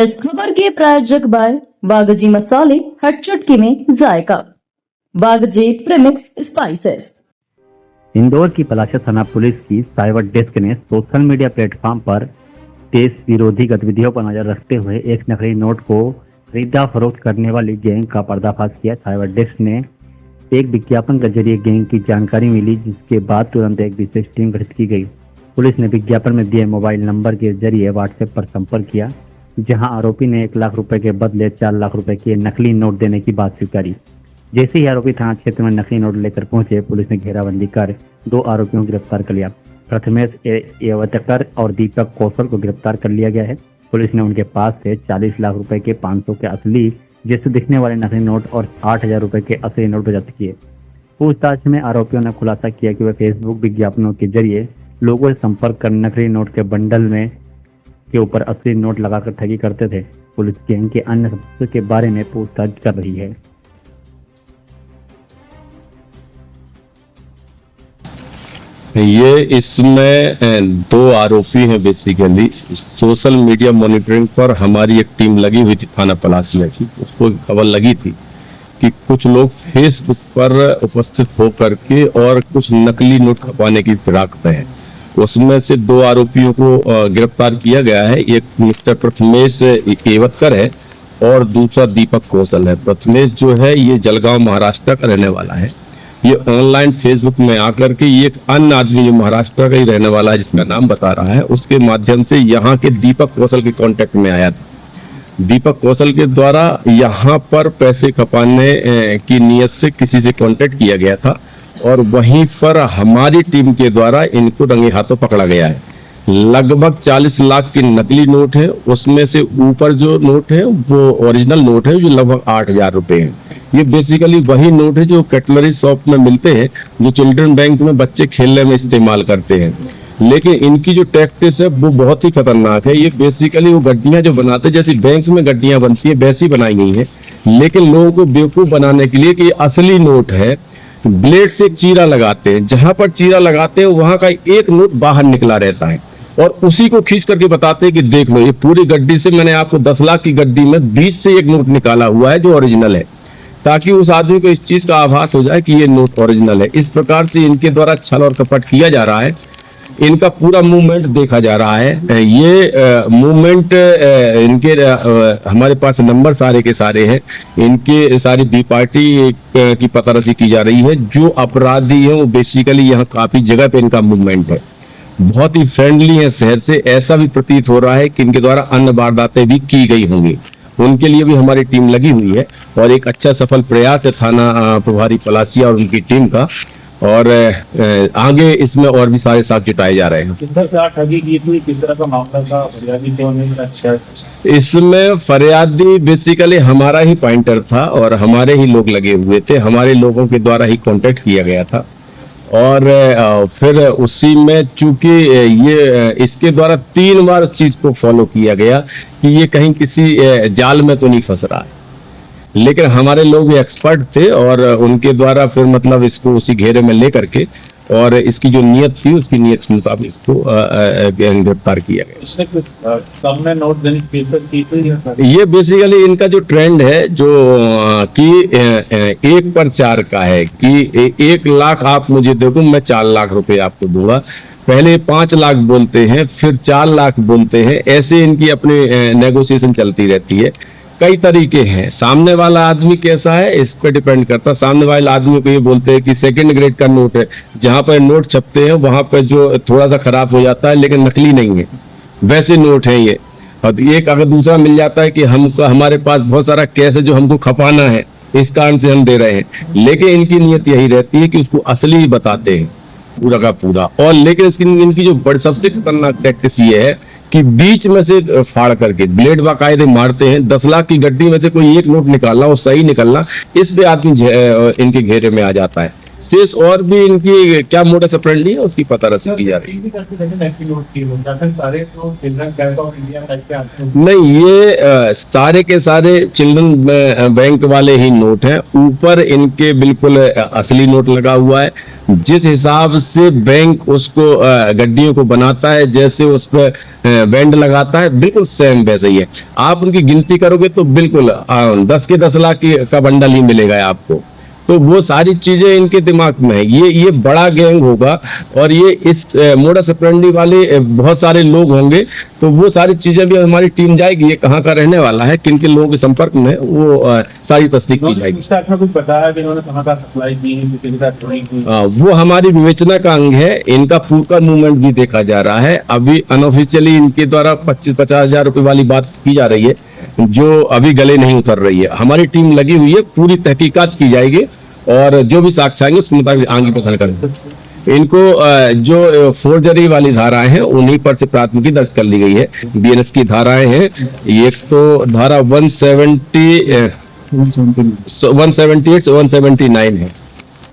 इस खबर के प्रायोजक बाय वागजी मसाले, हर चुटकी में जायका, वागजी प्रीमिक्स स्पाइसेस। इंदौर की पलाशा थाना पुलिस की साइबर डेस्क ने सोशल मीडिया प्लेटफॉर्म पर देश विरोधी गतिविधियों पर नजर रखते हुए एक नकली नोट को खरीदा फरोख्त करने वाली गैंग का पर्दाफाश किया। साइबर डेस्क ने एक विज्ञापन के जरिए गैंग की जानकारी मिली, जिसके बाद तुरंत एक विशेष टीम गठित की गई। पुलिस ने विज्ञापन में दिए मोबाइल नंबर के जरिए व्हाट्सएप पर संपर्क किया, जहां आरोपी ने 1 लाख रुपए के बदले 4 लाख रुपए के नकली नोट देने की बात स्वीकारी। जैसे ही आरोपी थाना क्षेत्र में नकली नोट लेकर पहुंचे, पुलिस ने घेराबंदी कर 2 आरोपियों को गिरफ्तार कर लिया। प्रथमेश एवतकर और दीपक कौशल को गिरफ्तार कर लिया गया है। पुलिस ने उनके पास से 40 लाख रुपए के 500 के असली जैसे दिखने वाले नकली नोट और 8000 रुपए के असली नोट जब्त किए। पूछताछ में आरोपियों ने खुलासा किया कि वे फेसबुक विज्ञापनों के जरिए लोगों से संपर्क कर नकली नोट के बंडल में के ऊपर असली नोट लगाकर ठगी करते थे। पुलिस गैंग के अन्य सदस्यों के बारे में पूछताछ कर रही है। ये इसमें 2 आरोपी हैं। बेसिकली सोशल मीडिया मॉनिटरिंग पर हमारी एक टीम लगी हुई थी थाना पलासिया की। उसको खबर लगी थी कि कुछ लोग फेसबुक पर उपस्थित होकर के और कुछ नकली नोट खपाने की फिराक में हैं। उसमें से 2 आरोपियों को गिरफ्तार किया गया है। एक मिस्टर प्रथमेश एवतकर है और दूसरा दीपक कौशल है। प्रथमेश जो है ये जलगांव महाराष्ट्र का रहने वाला है। ये ऑनलाइन फेसबुक में आकर के ये एक अन्य आदमी जो महाराष्ट्र का ही रहने वाला है, जिसका नाम बता रहा है, उसके माध्यम से यहाँ के दीपक कौशल के कांटेक्ट में आया था। दीपक कौशल के द्वारा यहाँ पर पैसे खपाने की नीयत से किसी से कांटेक्ट किया गया था और वहीं पर हमारी टीम के द्वारा इनको रंगे हाथों पकड़ा गया है। लगभग 40 लाख की नकली नोट है। उसमें से ऊपर जो नोट है वो ओरिजिनल नोट है, जो लगभग 8000 रुपए है। ये बेसिकली वही नोट है जो कटलरी शॉप में मिलते हैं, जो चिल्ड्रन बैंक में बच्चे खेलने में इस्तेमाल करते हैं। लेकिन इनकी जो टैक्टिस है वो बहुत ही खतरनाक है। ये बेसिकली वो गड्डियां जो बनाते हैं, जैसे बैंक में गड्डियां बनती है वैसी बनाई गई है, लेकिन लोगों को बेवकूफ बनाने के लिए कि ये असली नोट है। ब्लेड से चीरा लगाते हैं, जहां पर चीरा लगाते हैं वहां का एक नोट बाहर निकला रहता है और उसी को खींच करके बताते हैं कि देख लो, ये पूरी गड्डी से मैंने आपको 10 लाख की गड्डी में बीच से एक नोट निकाला हुआ है जो ओरिजिनल है, ताकि उस आदमी को इस चीज का आभास हो जाए कि ये नोट ओरिजिनल है। इस प्रकार से इनके द्वारा छल और कपट किया जा रहा है। इनका पूरा मूवमेंट देखा जा रहा है। ये मूवमेंट इनके हमारे पास नंबर सारे के सारे हैं। इनके सारी बी पार्टी की पतारसी की जा रही है। जो अपराधी है वो बेसिकली यहाँ काफी जगह पे इनका मूवमेंट है। बहुत ही फ्रेंडली है शहर से। ऐसा भी प्रतीत हो रहा है कि इनके द्वारा अन्य वारदातें भी की गई होंगी। उनके लिए भी हमारी टीम लगी हुई है और एक अच्छा सफल प्रयास है थाना प्रभारी पलासिया और उनकी टीम का। और आगे इसमें और भी सारे साक्ष्य जुटाए जा रहे हैं। किस तरह से ठगी की थी, किस तरह का मामला था, फरियादी कौन है? अच्छा, इसमें फरियादी बेसिकली हमारा ही पॉइंटर था और हमारे ही लोग लगे हुए थे। हमारे लोगों के द्वारा ही कांटेक्ट किया गया था और फिर उसी में चूंकि ये इसके द्वारा 3 बार उस चीज को फॉलो किया गया कि ये कहीं किसी जाल में तो नहीं फंस रहा है, लेकिन हमारे लोग भी एक्सपर्ट थे और उनके द्वारा फिर मतलब इसको उसी घेरे में ले करके और इसकी जो नीयत थी उसकी नीयत के मुताबिक इसको गिरफ्तार किया गया। नोट देने की पेशकश की थी। ये बेसिकली इनका जो ट्रेंड है जो कि 1 पर 4 का है कि 1 लाख आप मुझे दे दो, मैं 4 लाख रुपए आपको दूंगा। पहले 5 लाख बोलते हैं, फिर 4 लाख बोलते हैं। ऐसे इनकी अपनी नेगोशिएशन चलती रहती है। कई तरीके हैं। सामने वाला आदमी कैसा है इस पे डिपेंड करता है। सामने वाले आदमी को ये बोलते हैं कि 2nd ग्रेड का नोट है, जहां पर नोट छपते हैं वहां पर जो थोड़ा सा खराब हो जाता है लेकिन नकली नहीं है, वैसे नोट है ये। और एक अगर दूसरा मिल जाता है कि हमारे पास बहुत सारा कैश है जो हमको खपाना है, इस कारण से हम दे रहे हैं, लेकिन इनकी नीयत यही रहती है कि उसको असली ही बताते हैं पूरा का पूरा। और लेकिन इनकी जो सबसे खतरनाक टैक्टिस ये है कि बीच में से फाड़ करके ब्लेड बाकायदे मारते हैं। 10 लाख की गड्डी में से कोई एक नोट निकालना और सही निकलना, इस पे आदमी इनके घेरे में आ जाता है। शेष और भी इनकी क्या मोडस ऑपरेंडी है उसकी पता रसी की जा रही है। नहीं, ये सारे के सारे चिल्ड्रन बैंक वाले ही नोट हैं। ऊपर इनके बिल्कुल असली नोट लगा हुआ है। जिस हिसाब से बैंक उसको गड्डियों को बनाता है, जैसे उस पर बैंड लगाता है, बिल्कुल सेम वैसे ही है। आप उनकी गिनती करोगे तो बिल्कुल 10 के 10 लाख का बंडल ही मिलेगा आपको। तो वो सारी चीजें इनके दिमाग में है। ये बड़ा गैंग होगा और ये इस मोडस ऑपरेंडी वाले बहुत सारे लोग होंगे। तो वो सारी चीजें भी हमारी टीम जाएगी, ये कहाँ का रहने वाला है, किन किन लोगों के संपर्क में है, वो सारी तस्दीक की जाएगी। कुछ बताया कि इन्होंने कहाँ का सप्लाई की, किसी का चोरी की? वो हमारी विवेचना का अंग है। इनका पूरा मूवमेंट भी देखा जा रहा है। अभी अनऑफिशियली इनके द्वारा 25-50 हजार रुपए वाली बात की जा रही है, जो अभी गले नहीं उतर रही है। हमारी टीम लगी हुई है, पूरी तहकीकात की जाएगी और जो भी साक्ष्य आएंगे उसके मुताबिक आगे पता करेंगे। इनको जो फोर्जरी वाली धाराएं हैं उन्हीं पर से प्राथमिकी दर्ज कर ली गई है। बीएनएस की धाराएं हैं, एक तो धारा 178 179 है।